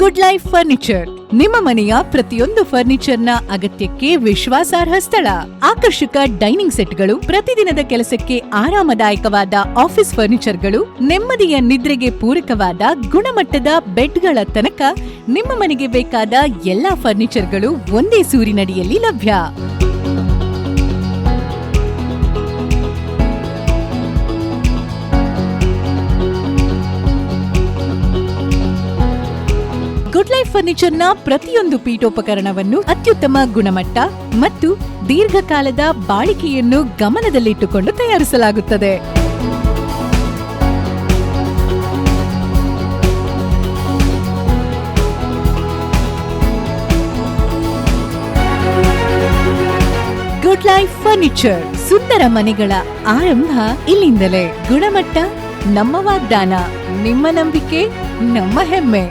Good life furniture ನಿಮ್ಮ ಮನೆಯ ಪ್ರತಿಯೊಂದು ಫರ್ನಿಚರ್ನ ಅಗತ್ಯಕ್ಕೆ ವಿಶ್ವಾಸಾರ್ಹ ಸ್ಥಳ. ಆಕರ್ಷಕ ಡೈನಿಂಗ್ ಸೆಟ್ಗಳು, ಪ್ರತಿದಿನದ ಕೆಲಸಕ್ಕೆ ಆರಾಮದಾಯಕವಾದ ಆಫೀಸ್ ಫರ್ನಿಚರ್ಗಳು, ನೆಮ್ಮದಿಯ ನಿದ್ರೆಗೆ ಪೂರಕವಾದ ಗುಣಮಟ್ಟದ ಬೆಡ್ಗಳ ತನಕ ನಿಮ್ಮ ಮನೆಗೆ ಬೇಕಾದ ಎಲ್ಲಾ ಫರ್ನಿಚರ್ಗಳು ಒಂದೇ ಸೂರಿನಡಿಯಲ್ಲಿ ಲಭ್ಯ. ಗುಡ್ ಲೈಫ್ ಫರ್ನಿಚರ್ನ ಪ್ರತಿಯೊಂದು ಪೀಠೋಪಕರಣವನ್ನು ಅತ್ಯುತ್ತಮ ಗುಣಮಟ್ಟ ಮತ್ತು ದೀರ್ಘಕಾಲದ ಬಾಳಿಕೆಯನ್ನು ಗಮನದಲ್ಲಿಟ್ಟುಕೊಂಡು ತಯಾರಿಸಲಾಗುತ್ತದೆ. ಗುಡ್ ಲೈಫ್ ಫರ್ನಿಚರ್, ಸುಂದರ ಮನೆಗಳ ಆರಂಭ ಇಲ್ಲಿಂದಲೇ. ಗುಣಮಟ್ಟ ನಮ್ಮ ವಾಗ್ದಾನ, ನಿಮ್ಮ ನಂಬಿಕೆ ನಮ್ಮ ಹೆಮ್ಮೆ.